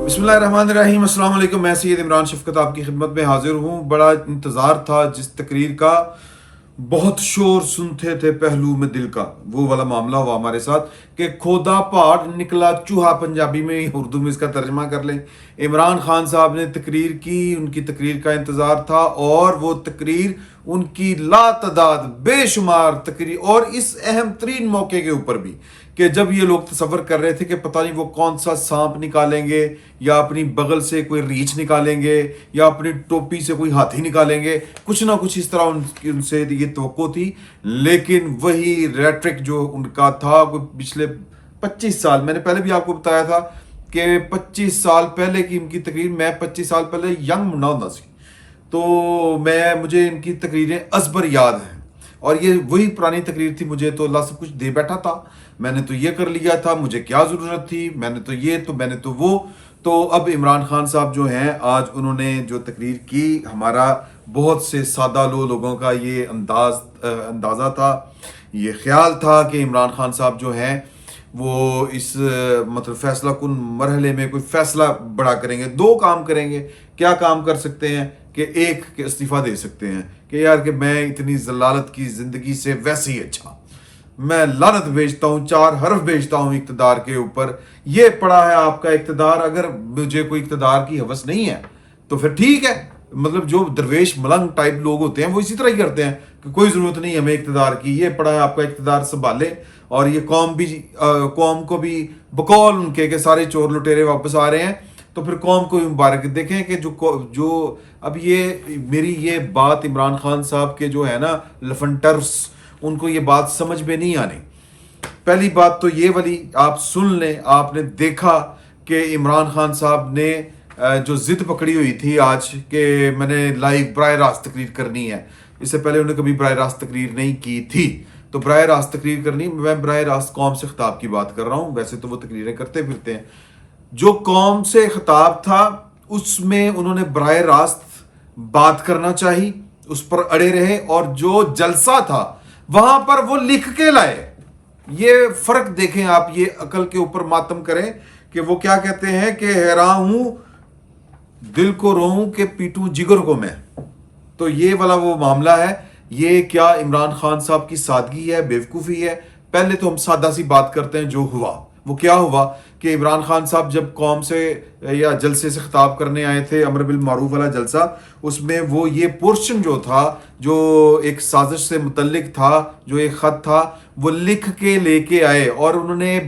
بسم اللہ الرحمن الرحیم. السلام علیکم. میں سید عمران شفقت آپ کی خدمت میں حاضر ہوں. بڑا انتظار تھا جس تقریر کا، بہت شور سنتے تھے پہلو میں دل کا، وہ والا معاملہ ہوا ہمارے ساتھ کہ کھودا پہاڑ نکلا چوہا. پنجابی میں، اردو میں اس کا ترجمہ کر لیں. عمران خان صاحب نے تقریر کی، ان کی تقریر کا انتظار تھا، اور وہ تقریر ان کی لا تعداد بے شمار تقریر، اور اس اہم ترین موقع کے اوپر بھی کہ جب یہ لوگ تصور کر رہے تھے کہ پتہ نہیں وہ کون سا سانپ نکالیں گے، یا اپنی بغل سے کوئی ریچھ نکالیں گے، یا اپنی ٹوپی سے کوئی ہاتھی نکالیں گے، کچھ نہ کچھ اس طرح ان سے یہ توقع تھی. لیکن وہی ریٹرک جو ان کا تھا پچھلے 25 سال، میں نے پہلے بھی آپ کو بتایا تھا کہ 25 سال پہلے کی ان کی تقریر، میں 25 سال پہلے ینگ منڈا ہوتا سی، تو مجھے ان کی تقریریں ازبر یاد ہیں، اور یہ وہی پرانی تقریر تھی. مجھے تو اللہ سب کچھ دے بیٹھا تھا، میں نے تو یہ کر لیا تھا، مجھے کیا ضرورت تھی، میں نے تو یہ، تو میں نے تو وہ. تو اب عمران خان صاحب جو ہیں، آج انہوں نے جو تقریر کی، ہمارا بہت سے سادہ لوگوں کا یہ اندازہ تھا، یہ خیال تھا کہ عمران خان صاحب جو ہیں وہ اس مطلب فیصلہ کن مرحلے میں کوئی فیصلہ بڑا کریں گے. 2 کام کریں گے. کیا کام کر سکتے ہیں کہ ایک کہ استعفیٰ دے سکتے ہیں کہ یار کہ میں اتنی ضلالت کی زندگی سے ویسے ہی اچھا، میں لعنت بھیجتا ہوں، 4 حرف بھیجتا ہوں اقتدار کے اوپر. یہ پڑا ہے آپ کا اقتدار. اگر مجھے کوئی اقتدار کی ہوس نہیں ہے تو پھر ٹھیک ہے. مطلب جو درویش ملنگ ٹائپ لوگ ہوتے ہیں وہ اسی طرح ہی کرتے ہیں کہ کوئی ضرورت نہیں ہمیں اقتدار کی. یہ پڑا ہے آپ کا اقتدار سنبھالے، اور یہ قوم کو بھی بقول ان کے کہ سارے چور لٹیرے واپس آ رہے ہیں، تو پھر قوم کو مبارک. دیکھیں کہ جو اب میری یہ بات عمران خان صاحب کے جو ہے نا لفنٹرس، ان کو یہ بات سمجھ میں نہیں آنی. پہلی بات تو یہ والی آپ سن لیں. آپ نے دیکھا کہ عمران خان صاحب نے جو ضد پکڑی ہوئی تھی آج کہ میں نے لائیو براہ راست تقریر کرنی ہے، اس سے پہلے انہوں نے کبھی براہ راست تقریر نہیں کی تھی، تو براہ راست تقریر کرنی. میں براہ راست قوم سے خطاب کی بات کر رہا ہوں، ویسے تو وہ تقریریں کرتے پھرتے ہیں. جو قوم سے خطاب تھا اس میں انہوں نے براہ راست بات کرنا چاہی، اس پر اڑے رہے، اور جو جلسہ تھا وہاں پر وہ لکھ کے لائے. یہ فرق دیکھیں آپ، یہ عقل کے اوپر ماتم کریں کہ وہ کیا کہتے ہیں کہ حیران ہوں دل کو روؤں کہ پیٹوں جگر کو میں. تو یہ والا وہ معاملہ ہے. یہ کیا عمران خان صاحب کی سادگی ہے، بیوقوفی ہے. پہلے تو ہم سادہ سی بات کرتے ہیں. جو ہوا وہ کیا ہوا کہ عمران خان صاحب جب قوم سے یا جلسے سے خطاب کرنے آئے تھے، امر بالمعروف والا جلسہ، اس میں وہ یہ پورشن جو تھا، جو ایک سازش سے متعلق تھا، جو ایک خط تھا، وہ لکھ کے لے کے آئے، اور انہوں نے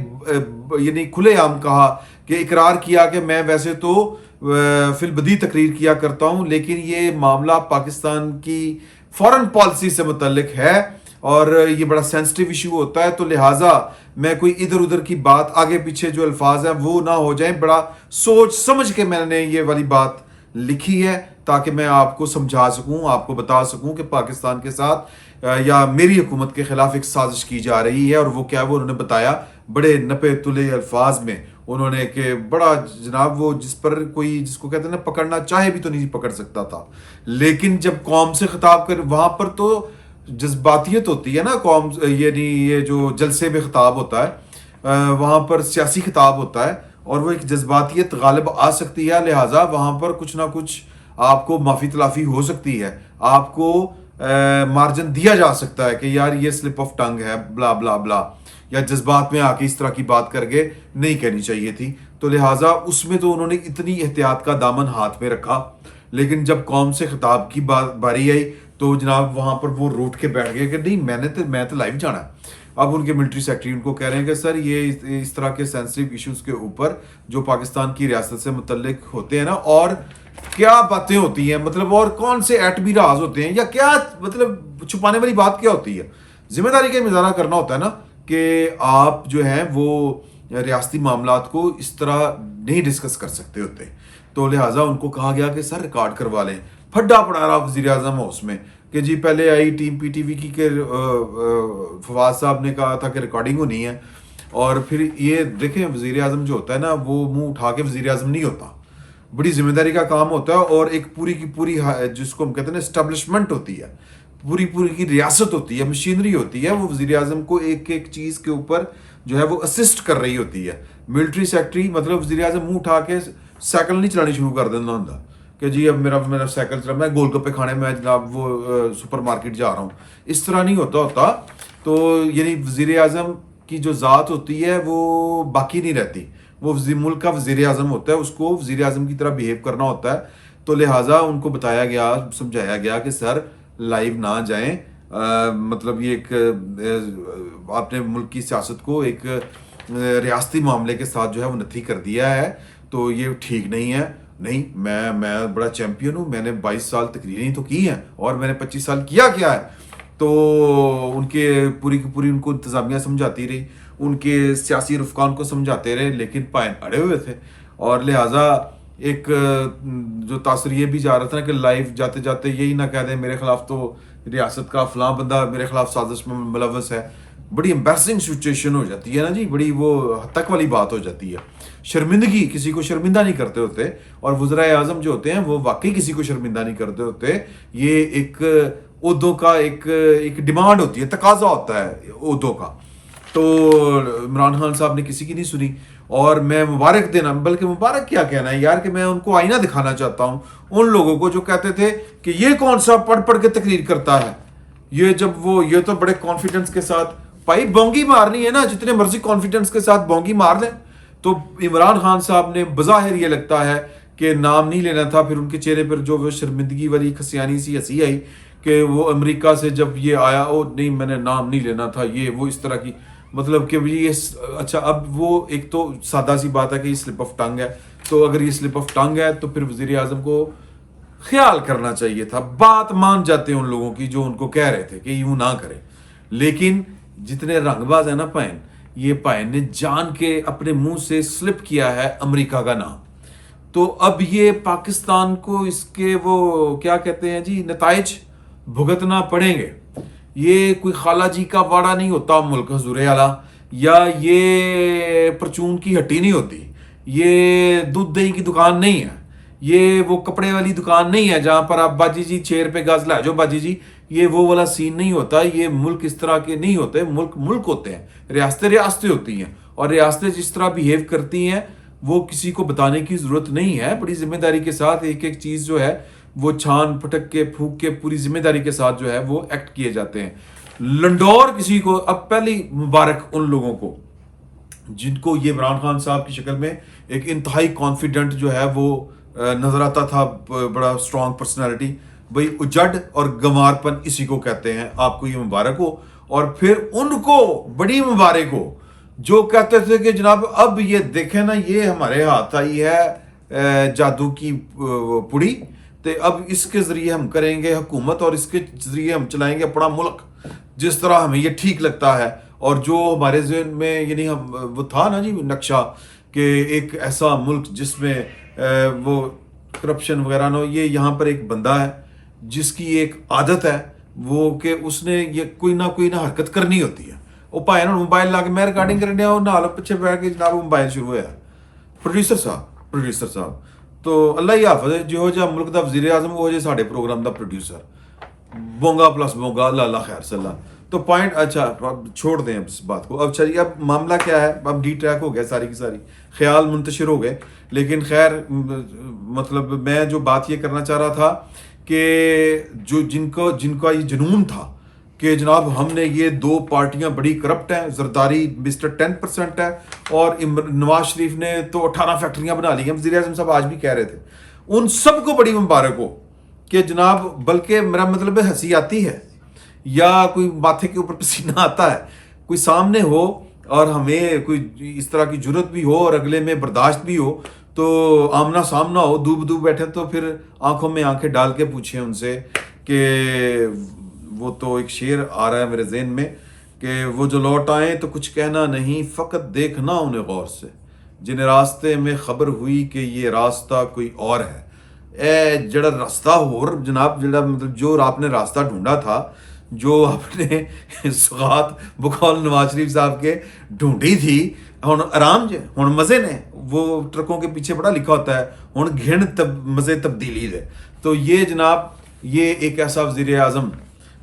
یعنی کھلے عام کہا کہ اقرار کیا کہ میں ویسے تو فی البدی تقریر کیا کرتا ہوں، لیکن یہ معاملہ پاکستان کی فورن پالیسی سے متعلق ہے اور یہ بڑا سینسٹیو ایشو ہوتا ہے، تو لہٰذا میں کوئی ادھر ادھر کی بات، آگے پیچھے جو الفاظ ہیں وہ نہ ہو جائیں. بڑا سوچ سمجھ کے میں نے یہ والی بات لکھی ہے تاکہ میں آپ کو سمجھا سکوں، آپ کو بتا سکوں کہ پاکستان کے ساتھ یا میری حکومت کے خلاف ایک سازش کی جا رہی ہے. اور وہ کیا، وہ انہوں نے بتایا بڑے نپے تلے الفاظ میں. انہوں نے کہ بڑا جناب وہ جس پر کوئی، جس کو کہتے ہیں نا پکڑنا چاہے بھی تو نہیں پکڑ سکتا تھا. لیکن جب قوم سے خطاب کر، وہاں پر تو جذباتیت ہوتی ہے نا قوم، یعنی یہ جو جلسے میں خطاب ہوتا ہے وہاں پر سیاسی خطاب ہوتا ہے، اور وہ ایک جذباتیت غالب آ سکتی ہے. لہٰذا وہاں پر کچھ نہ کچھ آپ کو معافی تلافی ہو سکتی ہے، آپ کو مارجن دیا جا سکتا ہے کہ یار یہ سلپ آف ٹنگ ہے، بلا بلا بلا، یا جذبات میں آ کے اس طرح کی بات کر کے نہیں کہنی چاہیے تھی. تو لہٰذا اس میں تو انہوں نے اتنی احتیاط کا دامن ہاتھ میں رکھا. لیکن جب قوم سے خطاب کی باری آئی تو جناب وہاں پر وہ روٹ کے بیٹھ گئے کہ نہیں، میں تو لائیو جانا ہے. اب ان کے ملٹری سیکرٹری ان کو کہہ رہے ہیں کہ سر یہ اس طرح کے سینسٹیو ایشوز کے اوپر جو پاکستان کی ریاست سے متعلق ہوتے ہیں نا، اور کیا باتیں ہوتی ہیں، مطلب اور کون سے ایٹمی راز ہوتے ہیں، یا کیا مطلب چھپانے والی بات کیا ہوتی ہے. ذمہ داری کا مظاہرہ کرنا ہوتا ہے نا کہ آپ جو ہیں وہ ریاستی معاملات کو اس طرح نہیں ڈسکس کر سکتے ہوتے. تو لہٰذا ان کو کہا گیا کہ سر ریکارڈ کروا لیں. پھڈا پڑا رہا وزیر اعظم ہاؤس میں کہ جی پہلے آئی ٹیم پی ٹی وی کی کہ فواد صاحب نے کہا تھا کہ ریکارڈنگ ہونی ہے، اور پھر یہ دیکھیں وزیر اعظم جو ہوتا ہے نا وہ منہ اٹھا کے وزیر اعظم نہیں ہوتا. بڑی ذمہ داری کا کام ہوتا ہے، اور ایک پوری کی پوری جس کو ہم کہتے ہیں نا اسٹیبلشمنٹ ہوتی ہے، پوری کی ریاست ہوتی ہے، مشینری ہوتی ہے. وہ وزیر اعظم کو ایک ایک چیز کے اوپر جو ہے وہ اسسٹ کر رہی ہوتی ہے. ملٹری سیکرٹری مطلب وزیر اعظم منہ اٹھا کے ਸਾਈਕਲ ਨਹੀਂ ਚਲਾਣੀ ਸ਼ੁਰੂ ਕਰ ਦਿੰਦਾ ਹੁੰਦਾ کہ جی اب میرا سائیکل چلا, میں گول گپے کھانے میں جناب وہ سپر مارکیٹ جا رہا ہوں. اس طرح نہیں ہوتا. تو یعنی وزیر اعظم کی جو ذات ہوتی ہے وہ باقی نہیں رہتی, وہ ملک کا وزیر اعظم ہوتا ہے, اس کو وزیر اعظم کی طرح بیہیو کرنا ہوتا ہے. تو لہٰذا ان کو بتایا گیا, سمجھایا گیا کہ سر لائیو نہ جائیں, مطلب یہ ایک آپ نے ملک کی سیاست کو ایک ریاستی معاملے کے ساتھ جو ہے وہ نتھی کر دیا ہے, تو یہ ٹھیک نہیں ہے. نہیں, میں بڑا چیمپئن ہوں, میں نے 22 سال تقریریں تو کی ہیں اور میں نے 25 سال کیا ہے. تو ان کے پوری کی پوری ان کو انتظامیہ سمجھاتی رہی, ان کے سیاسی رفقان کو سمجھاتے رہے, لیکن پائن اڑے ہوئے تھے. اور لہٰذا ایک جو تاثر یہ بھی جا رہا تھا کہ لائیو جاتے جاتے یہی نہ کہہ دیں میرے خلاف تو ریاست کا فلاں بندہ میرے خلاف سازش میں ملوث ہے. بڑی امبیرسنگ سچویشن ہو جاتی ہے نا جی, بڑی وہ حد تک والی بات ہو جاتی ہے. شرمندگی, کسی کو شرمندہ نہیں کرتے ہوتے, اور وزرائے اعظم جو ہوتے ہیں وہ واقعی کسی کو شرمندہ نہیں کرتے ہوتے. یہ ایک عہدوں کا ایک ڈیمانڈ ہوتی ہے, تقاضا ہوتا ہے عہدوں کا. تو عمران خان صاحب نے کسی کی نہیں سنی, اور میں مبارک دینا, بلکہ مبارک کیا کہنا ہے یار, کہ میں ان کو آئینہ دکھانا چاہتا ہوں ان لوگوں کو جو کہتے تھے کہ یہ کون سا پڑھ کے تقریر کرتا ہے. یہ تو بڑے کانفیڈنس کے ساتھ, بھائی بونگی مارنی ہے نا, جتنے مرضی کانفیڈنس کے ساتھ بونگی مار لیں. تو عمران خان صاحب نے بظاہر یہ لگتا ہے کہ نام نہیں لینا تھا, پھر ان کے چہرے پر جو وہ شرمندگی والی کھسیانی سی ہنسی آئی کہ وہ امریکہ سے جب یہ آیا, نہیں میں نے نام نہیں لینا تھا, یہ وہ اس طرح کی, مطلب کہ یہ اچھا. اب وہ ایک تو سادہ سی بات ہے کہ یہ سلپ آف ٹنگ ہے, تو اگر یہ سلپ آف ٹنگ ہے تو پھر وزیر اعظم کو خیال کرنا چاہیے تھا. بات مان جاتے ہیں ان لوگوں کی جو ان کو کہہ رہے تھے کہ یوں نہ کرے, لیکن جتنے رنگ باز ہیں نا پائن, یہ پائن نے جان کے اپنے منہ سے سلپ کیا ہے امریکہ کا نام. تو اب یہ پاکستان کو اس کے وہ کیا کہتے ہیں جی نتائج بھگتنا پڑیں گے. یہ کوئی خالہ جی کا واڑا نہیں ہوتا ملک حضور اعلیٰ, یا یہ پرچون کی ہٹی نہیں ہوتی, یہ دودھ دہی کی دکان نہیں ہے, یہ وہ کپڑے والی دکان نہیں ہے جہاں پر آپ باجی جی چیر پہ گز لا جو باجی جی, یہ وہ والا سین نہیں ہوتا. یہ ملک اس طرح کے نہیں ہوتے, ملک ہوتے ہیں, ریاستیں ہوتی ہیں, اور ریاستیں جس طرح بیہیو کرتی ہیں وہ کسی کو بتانے کی ضرورت نہیں ہے. بڑی ذمہ داری کے ساتھ ایک ایک چیز جو ہے وہ چھان پھٹک کے پھونک کے پوری ذمہ داری کے ساتھ جو ہے وہ ایکٹ کیے جاتے ہیں. لنڈور کسی کو, اب پہلی مبارک ان لوگوں کو جن کو یہ عمران خان صاحب کی شکل میں ایک انتہائی کانفیڈنٹ جو ہے وہ نظر آتا تھا, بڑا اسٹرانگ پرسنالٹی. بھئی اجڑ اور گنوار پن اسی کو کہتے ہیں. آپ کو یہ مبارک ہو. اور پھر ان کو بڑی مبارک ہو جو کہتے تھے کہ جناب اب یہ دیکھیں نا, یہ ہمارے ہاتھ آئی ہے جادو کی پڑی, تو اب اس کے ذریعے ہم کریں گے حکومت, اور اس کے ذریعے ہم چلائیں گے اپنا ملک جس طرح ہمیں یہ ٹھیک لگتا ہے. اور جو ہمارے ذہن میں یعنی وہ تھا نا جی نقشہ کہ ایک ایسا ملک جس میں وہ کرپشن وغیرہ نہ ہو. یہ یہاں پر ایک بندہ ہے جس کی ایک عادت ہے وہ کہ اس نے یہ کوئی نہ حرکت کرنی ہوتی ہے. وہ پائے نا موبائل لا کے میں ریکارڈنگ کرنے اور نال پیچھے بیٹھ کے جناب موبائل شروع ہوا. پروڈیوسر صاحب تو اللہ ہی حافظ ہے, جو جا ملک دا وزیر اعظم وہ جے ساڈے پروگرام دا پروڈیوسر, بونگا پلس بونگا, اللہ خیر صلی اللہ. تو پوائنٹ اچھا چھوڑ دیں اب اس بات کو. اب چلیے, اب معاملہ کیا ہے, اب ڈی ٹریک ہو گیا, ساری کی ساری خیال منتشر ہو گئے. لیکن خیر مطلب میں جو بات یہ کرنا چاہ رہا تھا کہ جو جن کا یہ جنون تھا کہ جناب ہم نے یہ دو پارٹیاں بڑی کرپٹ ہیں, زرداری مسٹر 10% ہے, اور نواز شریف نے تو 18 فیکٹریاں بنا لی ہیں. وزیر اعظم صاحب آج بھی کہہ رہے تھے, ان سب کو بڑی مبارک ہو کہ جناب, بلکہ میرا مطلب ہنسی آتی ہے یا کوئی ماتھے کے اوپر پسینہ آتا ہے, کوئی سامنے ہو اور ہمیں کوئی اس طرح کی جرت بھی ہو اور اگلے میں برداشت بھی ہو, تو آمنا سامنا ہو, دوب بیٹھے, تو پھر آنکھوں میں آنکھیں ڈال کے پوچھیں ان سے کہ وہ تو ایک شعر آ رہا ہے میرے ذہن میں کہ وہ جو لوٹ آئیں تو کچھ کہنا نہیں, فقط دیکھنا انہیں غور سے, جنہیں راستے میں خبر ہوئی کہ یہ راستہ کوئی اور ہے. اے جڑا راستہ ہو جناب, جڑا مطلب جو آپ نے راستہ ڈھونڈا تھا, جو آپ نے سوغات بقول نواز شریف صاحب کے ڈھونڈی تھی, ہن آرام جے, ہن مزے نے. وہ ٹرکوں کے پیچھے بڑا لکھا ہوتا ہے ہن گھن مزے تبدیلی دے. تو یہ جناب یہ ایک ایسا وزیر اعظم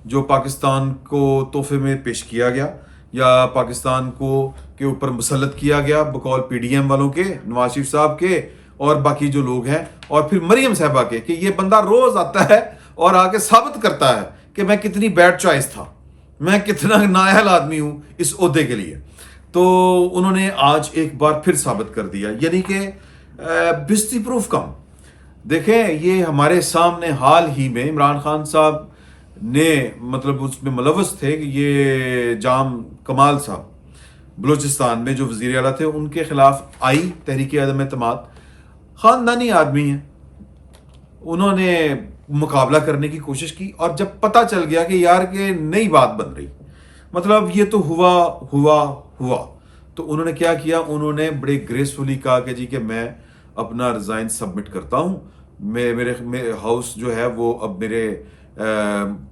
جو پاکستان کو تحفے میں پیش کیا گیا یا پاکستان کو کے اوپر مسلط کیا گیا بقول پی ڈی ایم والوں کے, نواز شریف صاحب کے, اور باقی جو لوگ ہیں، اور پھر مریم صاحبہ کے، کہ یہ بندہ روز آتا ہے اور آ کے ثابت کرتا ہے کہ میں کتنی بیڈ چوائس تھا، میں کتنا نااہل آدمی ہوں اس عہدے کے لیے. تو انہوں نے آج ایک بار پھر ثابت کر دیا، یعنی کہ بستی پروف کم. دیکھیں یہ ہمارے سامنے حال ہی میں عمران خان صاحب نے مطلب اس میں ملوث تھے کہ یہ جام کمال صاحب بلوچستان میں جو وزیر اعلیٰ تھے ان کے خلاف آئی تحریک عدم اعتماد. خاندانی آدمی ہیں، انہوں نے مقابلہ کرنے کی کوشش کی، اور جب پتہ چل گیا کہ یار کہ نئی بات بن رہی، مطلب یہ تو ہوا تو انہوں نے کیا کیا، انہوں نے بڑے گریسفلی کہا کہ جی کہ میں اپنا ریزائن سبمٹ کرتا ہوں، میرے ہاؤس جو ہے وہ اب میرے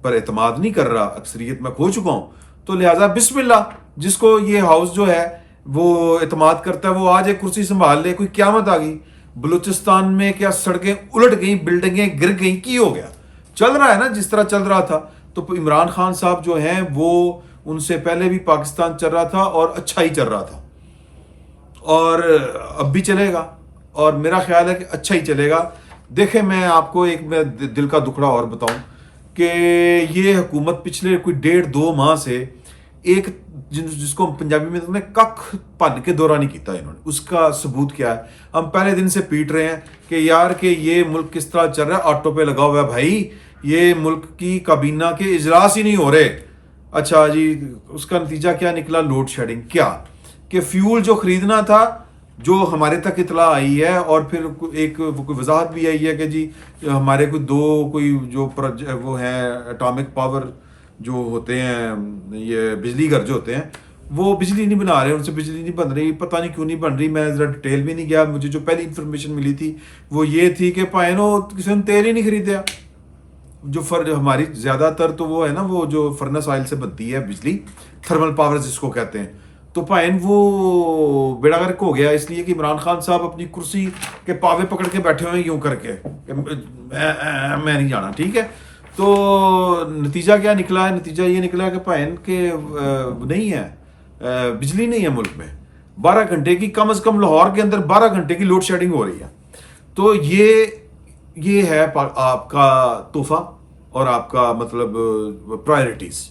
پر اعتماد نہیں کر رہا، اکثریت میں کھو چکا ہوں، تو لہٰذا بسم اللہ، جس کو یہ ہاؤس جو ہے وہ اعتماد کرتا ہے وہ آج ایک کرسی سنبھال لے. کوئی قیامت آ گئی بلوچستان میں، کیا سڑکیں الٹ گئیں، بلڈنگیں گر گئیں، کی ہو گیا؟ چل رہا ہے نا جس طرح چل رہا تھا. تو عمران خان صاحب جو ہیں وہ ان سے پہلے بھی پاکستان چل رہا تھا اور اچھا ہی چل رہا تھا، اور اب بھی چلے گا، اور میرا خیال ہے کہ اچھا ہی چلے گا. دیکھیں میں آپ کو ایک دل کا دکھڑا اور بتاؤں کہ یہ حکومت پچھلے کوئی 1.5-2 ماہ سے ایک جس کو پنجابی میں ککھ پن کے دورہ نہیں کیتا انہوں نے. اس کا ثبوت کیا ہے؟ ہم پہلے دن سے پیٹ رہے ہیں کہ یار کہ یہ ملک کس طرح چل رہا ہے، آٹو پہ لگا ہوا ہے بھائی، یہ ملک کی کابینہ کے اجلاس ہی نہیں ہو رہے. اچھا جی، اس کا نتیجہ کیا نکلا؟ Load shedding. کیا کہ فیول جو خریدنا تھا، جو ہمارے تک اطلاع آئی ہے، اور پھر ایک کوئی وضاحت بھی آئی ہے کہ جی ہمارے کوئی جو وہ ہیں اٹامک پاور جو ہوتے ہیں، یہ بجلی گھر جو ہوتے ہیں، وہ بجلی نہیں بنا رہے، ان سے بجلی نہیں بن رہی. پتہ نہیں کیوں نہیں بن رہی، میں ذرا ڈیٹیل بھی نہیں گیا. مجھے جو پہلی انفارمیشن ملی تھی وہ یہ تھی کہ کسی نے تیل ہی نہیں خریدیا. جو ہماری زیادہ تر تو وہ ہے نا، وہ جو فرنس آئل سے بنتی ہے بجلی، تھرمل پاور جس کو کہتے ہیں، تو وہ بیڑا غرق ہو گیا اس لیے کہ عمران خان صاحب اپنی کرسی کے پاوے پکڑ کے بیٹھے ہوئے ہیں یوں کر کے کہ میں نہیں جانا. ٹھیک ہے، تو نتیجہ کیا نکلا ہے؟ نتیجہ یہ نکلا کہ نہیں ہے، بجلی نہیں ہے ملک میں. 12 گھنٹے کی، کم از کم لاہور کے اندر 12 گھنٹے کی لوڈ شیڈنگ ہو رہی ہے. تو یہ ہے آپ کا تحفہ اور آپ کا مطلب پرائرٹیز.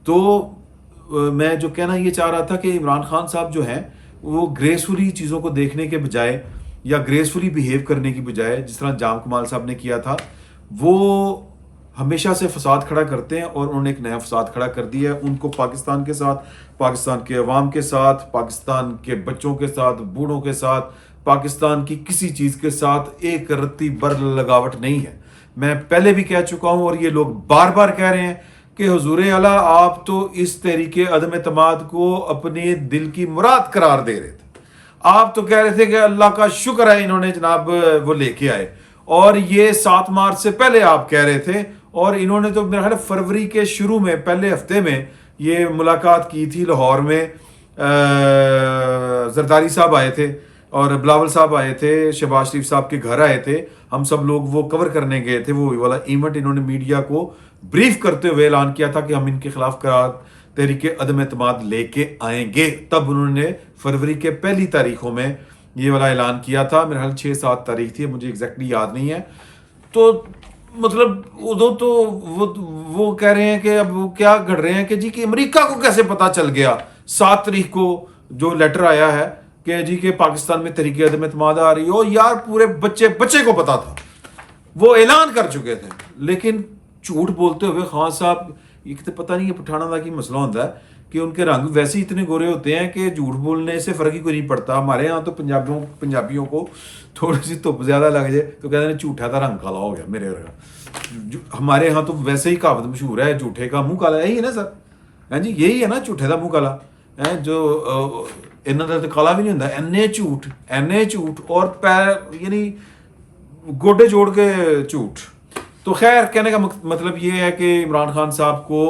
تو میں جو کہنا یہ چاہ رہا تھا کہ عمران خان صاحب جو ہیں وہ گریسفلی چیزوں کو دیکھنے کے بجائے یا گریسفلی بیہیو کرنے کی بجائے، جس طرح جام کمال صاحب نے کیا تھا، وہ ہمیشہ سے فساد کھڑا کرتے ہیں، اور انہوں نے ایک نیا فساد کھڑا کر دیا ہے. ان کو پاکستان کے ساتھ، پاکستان کے عوام کے ساتھ، پاکستان کے بچوں کے ساتھ، بوڑھوں کے ساتھ، پاکستان کی کسی چیز کے ساتھ ایک رتی بر لگاوٹ نہیں ہے. میں پہلے بھی کہہ چکا ہوں، اور یہ لوگ بار بار کہہ رہے ہیں کہ حضور اعلیٰ آپ تو اس تحریک عدم اعتماد کو اپنے دل کی مراد قرار دے رہے تھے. آپ تو کہہ رہے تھے کہ اللہ کا شکر ہے انہوں نے جناب وہ لے کے آئے، اور یہ 7 مارچ سے پہلے آپ کہہ رہے تھے، اور انہوں نے تو میرا خیال فروری کے شروع میں پہلے ہفتے میں یہ ملاقات کی تھی لاہور میں. زرداری صاحب آئے تھے اور بلاول صاحب آئے تھے، شہباز شریف صاحب کے گھر آئے تھے، ہم سب لوگ وہ کور کرنے گئے تھے. وہ والا ایونٹ انہوں نے میڈیا کو بریف کرتے ہوئے اعلان کیا تھا کہ ہم ان کے خلاف قرار تحریک عدم اعتماد لے کے آئیں گے. تب انہوں نے فروری کے پہلی تاریخوں میں یہ والا اعلان کیا تھا. میرا خیال 6-7 تاریخ تھی، مجھے ایگزیکٹلی یاد نہیں ہے. تو مطلب ادو تو وہ کہہ رہے ہیں کہ اب وہ کیا گھڑ رہے ہیں کہ جی کہ امریکہ کو کیسے پتا چل گیا 7 تاریخ کو جو لیٹر آیا ہے کہ جی کہ پاکستان میں تحریک عدم اعتماد آ رہی ہو. یار پورے بچے کو پتا تھا، وہ اعلان کر چکے تھے. لیکن جھوٹ بولتے ہوئے خان صاحب، یہ تو پتہ نہیں یہ پٹھانا دا کی مسئلہ ہوتا ہے کہ ان کے رنگ ویسے ہی اتنے گورے ہوتے ہیں کہ جھوٹ بولنے سے فرق ہی کوئی نہیں پڑتا. ہمارے ہاں تو پنجابیوں کو تھوڑی سی دھوپ زیادہ لگ جائے تو کہتے ہیں جھوٹا تھا رنگ کالا ہو گیا میرے رنگ. ہمارے ہاں تو ویسے ہی کہاوت مشہور ہے، جھوٹے کا منہ کالا. یہی ہے نا سر؟ ہاں جی، یہی ہے نا، جھوٹے کا منہ کالا. جو انہوں نے تو کالا بھی نہیں ہوتا، اینے جھوٹ اور پیر یعنی گوڈے جوڑ کے جھوٹ. تو خیر کہنے کا مطلب یہ ہے کہ عمران خان صاحب کو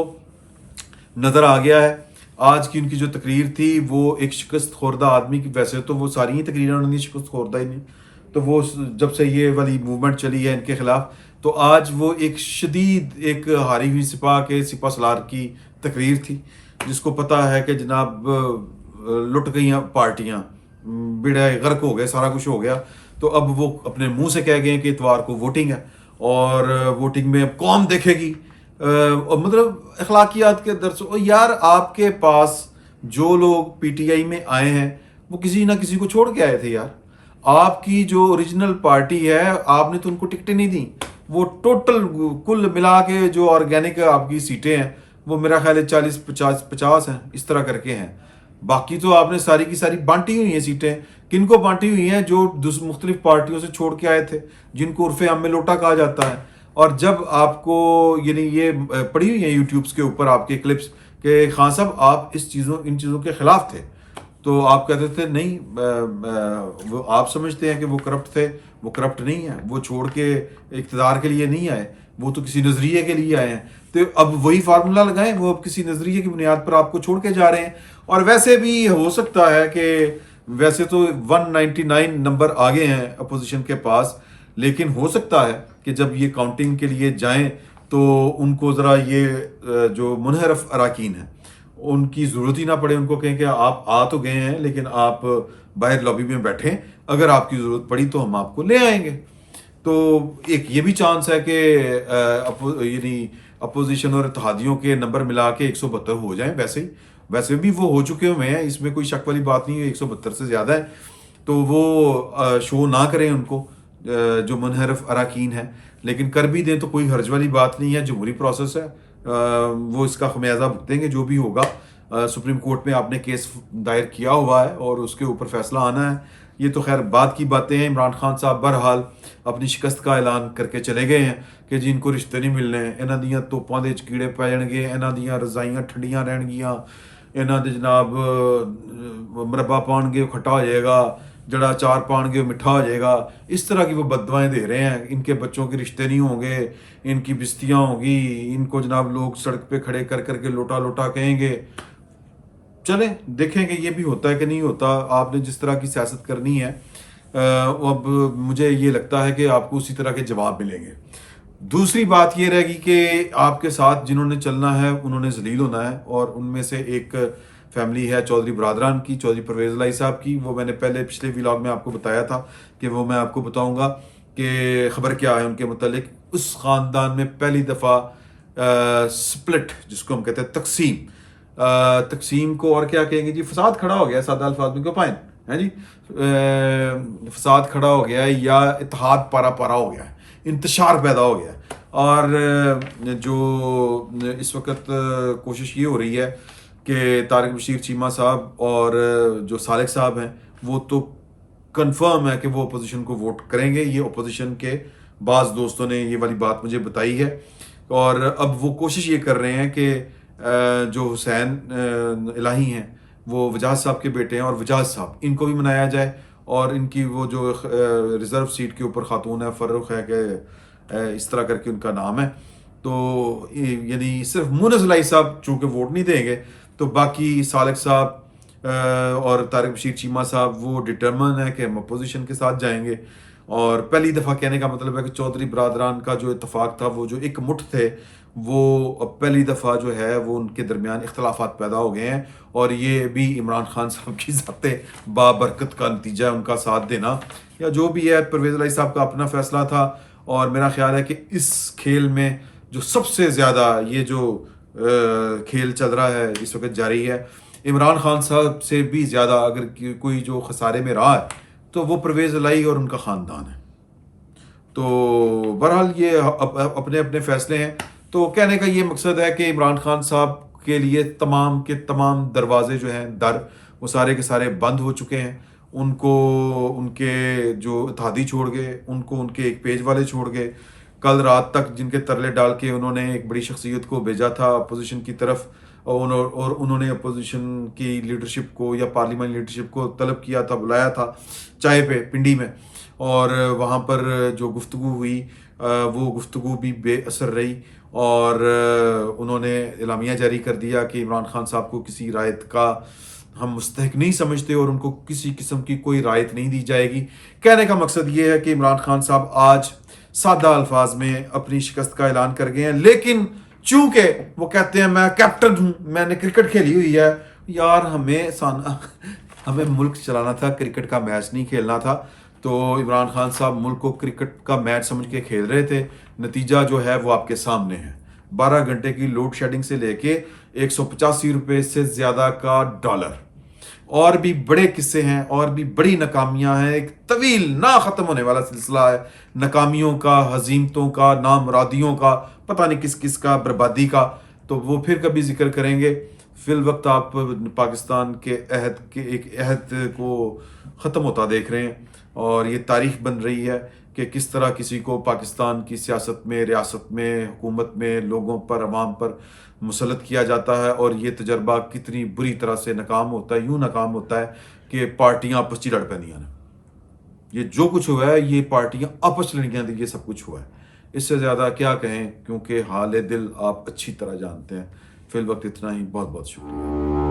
نظر آ گیا ہے. آج کی ان کی جو تقریر تھی وہ ایک شکست خوردہ آدمی کی، ویسے تو وہ ساری ہی تقریریں انہوں نے شکست خوردہ ہی نہیں، تو وہ جب سے یہ والی موومنٹ چلی ہے ان کے خلاف، تو آج وہ ایک شدید ایک ہاری ہوئی سپاہ کے سپہ سالار کی تقریر تھی، جس کو پتہ ہے کہ جناب لٹ گئی ہیں پارٹیاں، بیڑے غرق ہو گئے، سارا کچھ ہو گیا. تو اب وہ اپنے منہ سے کہہ گئے ہیں کہ اتوار کو ووٹنگ ہے اور ووٹنگ میں اب قوم دیکھے گی. اور مطلب اخلاقیات کے درس. یار آپ کے پاس جو لوگ پی ٹی آئی میں آئے ہیں وہ کسی نہ کسی کو چھوڑ کے آئے تھے یار. آپ کی جو اوریجنل پارٹی ہے آپ نے تو ان کو ٹکٹیں نہیں دیں. وہ ٹوٹل کل ملا کے جو آرگینک آپ کی سیٹیں ہیں وہ میرا خیال ہے 40-50 ہیں اس طرح کر کے ہیں. باقی تو آپ نے ساری کی ساری بانٹی ہوئی ہیں سیٹیں. کن کو بانٹی ہوئی ہیں؟ جو مختلف پارٹیوں سے چھوڑ کے آئے تھے جن کو عرف عام میں لوٹا کہا جاتا ہے. اور جب آپ کو یعنی یہ پڑی ہوئی ہیں یوٹیوبس کے اوپر آپ کے کلپس کہ خان صاحب آپ ان چیزوں کے خلاف تھے تو آپ کہتے تھے نہیں وہ آپ سمجھتے ہیں کہ وہ کرپٹ تھے. وہ کرپٹ نہیں ہے. وہ چھوڑ کے اقتدار کے لیے نہیں آئے, وہ تو کسی نظریے کے لیے آئے ہیں. تو اب وہی فارمولا لگائیں, وہ اب کسی نظریے کی بنیاد پر آپ کو چھوڑ کے جا رہے ہیں. اور ویسے بھی ہو سکتا ہے کہ ویسے تو 199 نمبر آگے ہیں اپوزیشن کے پاس, لیکن ہو سکتا ہے کہ جب یہ کاؤنٹنگ کے لیے جائیں تو ان کو ذرا یہ جو منحرف اراکین ہیں ان کی ضرورت ہی نہ پڑے. ان کو کہیں کہ آپ آ تو گئے ہیں لیکن آپ باہر لابی میں بیٹھیں, اگر آپ کی ضرورت پڑی تو ہم آپ کو لے آئیں گے. تو ایک یہ بھی چانس ہے کہ یعنی اپوزیشن اور اتحادیوں کے نمبر ملا کے 172 ہو جائیں. ویسے بھی وہ ہو چکے ہوئے ہیں, اس میں کوئی شک والی بات نہیں ہے. 172 سے زیادہ ہے تو وہ شو نہ کریں ان کو جو منحرف اراکین ہیں, لیکن کر بھی دیں تو کوئی حرج والی بات نہیں ہے. جمہوری پروسیس ہے, وہ اس کا خمیازہ بھگتیں گے جو بھی ہوگا. سپریم کورٹ میں آپ نے کیس دائر کیا ہوا ہے اور اس کے اوپر فیصلہ آنا ہے. یہ تو خیر بعد کی باتیں ہیں. عمران خان صاحب بہرحال اپنی شکست کا اعلان کر کے چلے گئے ہیں کہ جن کو رشتے نہیں ملنے, انہاں دیاں توپاں دے کیڑے پੈ جان گے, انہاں دیاں رضائیاں ٹھنڈیاں رہن گیاں, انہاں دے جناب مربع پان گے کھٹا ہو جائے گا, جڑا چار پان گے مٹھا ہو جائے گا. اس طرح کی وہ بددعائیں دے رہے ہیں. ان کے بچوں کے رشتے نہیں ہوں گے, ان کی بستیاں ہوں گی, ان کو جناب لوگ سڑک پہ کھڑے کر کر کے لوٹا لوٹا کہیں گے. چلیں دیکھیں کہ یہ بھی ہوتا ہے کہ نہیں ہوتا. آپ نے جس طرح کی سیاست کرنی ہے اب مجھے یہ لگتا ہے کہ آپ کو اسی طرح کے جواب ملیں گے. دوسری بات یہ رہے گی کہ آپ کے ساتھ جنہوں نے چلنا ہے انہوں نے ذلیل ہونا ہے, اور ان میں سے ایک فیملی ہے چودھری برادران کی, چودھری پرویز الہی صاحب کی. وہ میں نے پچھلے ویلاگ میں آپ کو بتایا تھا کہ وہ میں آپ کو بتاؤں گا کہ خبر کیا ہے ان کے متعلق. اس خاندان میں پہلی دفعہ سپلٹ, جس کو ہم کہتے ہیں تقسیم کو اور کیا کہیں گے جی, فساد کھڑا ہو گیا, سادہ الفاظ میں کیوں پائیں ہیں جی, فساد کھڑا ہو گیا ہے یا اتحاد پارا پارا ہو گیا ہے, انتشار پیدا ہو گیا ہے. اور جو اس وقت کوشش یہ ہو رہی ہے کہ طارق بشیر چیمہ صاحب اور جو صالح صاحب ہیں وہ تو کنفرم ہے کہ وہ اپوزیشن کو ووٹ کریں گے. یہ اپوزیشن کے بعض دوستوں نے یہ والی بات مجھے بتائی ہے, اور اب وہ کوشش یہ کر رہے ہیں کہ جو حسین الہی ہیں وہ وجاہت صاحب کے بیٹے ہیں, اور وجاہت صاحب ان کو بھی منایا جائے, اور ان کی وہ جو ریزرو سیٹ کے اوپر خاتون ہے فرخ ہے کہ اس طرح کر کے ان کا نام ہے, تو یعنی صرف مونس الہی صاحب چونکہ ووٹ نہیں دیں گے تو باقی صالح صاحب اور طارق بشیر چیمہ صاحب وہ ڈٹرمن ہے کہ ہم اپوزیشن کے ساتھ جائیں گے. اور پہلی دفعہ کہنے کا مطلب ہے کہ چودھری برادران کا جو اتفاق تھا, وہ جو ایک مٹھ تھے, وہ پہلی دفعہ جو ہے وہ ان کے درمیان اختلافات پیدا ہو گئے ہیں. اور یہ بھی عمران خان صاحب کی ذات بابرکت کا نتیجہ ہے, ان کا ساتھ دینا یا جو بھی ہے. پرویز الہی صاحب کا اپنا فیصلہ تھا, اور میرا خیال ہے کہ اس کھیل میں جو سب سے زیادہ یہ جو کھیل چل رہا ہے اس وقت جاری ہے, عمران خان صاحب سے بھی زیادہ اگر کوئی جو خسارے میں رہا ہے تو وہ پرویز الہی اور ان کا خاندان ہے. تو بہرحال یہ اپنے اپنے فیصلے ہیں. تو کہنے کا یہ مقصد ہے کہ عمران خان صاحب کے لیے تمام کے تمام دروازے جو ہیں وہ سارے کے سارے بند ہو چکے ہیں. ان کو ان کے جو اتحادی چھوڑ گئے, ان کو ان کے ایک پیج والے چھوڑ گئے. کل رات تک جن کے ترلے ڈال کے انہوں نے ایک بڑی شخصیت کو بھیجا تھا اپوزیشن کی طرف, اور انہوں نے اپوزیشن کی لیڈرشپ کو یا پارلیمانی لیڈرشپ کو طلب کیا تھا, بلایا تھا چائے پہ پنڈی میں, اور وہاں پر جو گفتگو ہوئی وہ گفتگو بھی بے اثر رہی. اور انہوں نے اعلامیہ جاری کر دیا کہ عمران خان صاحب کو کسی رعایت کا ہم مستحق نہیں سمجھتے اور ان کو کسی قسم کی کوئی رعایت نہیں دی جائے گی. کہنے کا مقصد یہ ہے کہ عمران خان صاحب آج سادہ الفاظ میں اپنی شکست کا اعلان کر گئے ہیں, لیکن چونکہ وہ کہتے ہیں میں کیپٹن ہوں, میں نے کرکٹ کھیلی ہوئی ہے. یار ہمیں ملک چلانا تھا, کرکٹ کا میچ نہیں کھیلنا تھا. تو عمران خان صاحب ملک کو کرکٹ کا میچ سمجھ کے کھیل رہے تھے، نتیجہ جو ہے وہ آپ کے سامنے ہے، 12 گھنٹے کی لوڈ شیڈنگ سے لے کے 185 روپے سے زیادہ کا ڈالر، اور بھی بڑے قصے ہیں، اور بھی بڑی ناکامیاں ہیں، ایک طویل نہ ختم ہونے والا سلسلہ ہے ناکامیوں کا، ہزیمتوں کا، نامرادیوں کا، پتہ نہیں کس کس کا، بربادی کا، تو وہ پھر کبھی ذکر کریں گے۔ فی الوقت آپ پاکستان کے ایک عہد کو ختم ہوتا دیکھ رہے ہیں، اور یہ تاریخ بن رہی ہے کہ کس طرح کسی کو پاکستان کی سیاست میں، ریاست میں، حکومت میں، لوگوں پر، عوام پر مسلط کیا جاتا ہے، اور یہ تجربہ کتنی بری طرح سے ناکام ہوتا ہے، یوں ناکام ہوتا ہے کہ پارٹیاں آپس چ لڑ پیندیاں نے۔ یہ جو کچھ ہوا ہے یہ پارٹیاں آپس لڑکیاں تھی، یہ سب کچھ ہوا ہے، اس سے زیادہ کیا کہیں، کیونکہ حال دل آپ اچھی طرح جانتے ہیں۔ فی الوقت اتنا ہی، بہت بہت شکریہ۔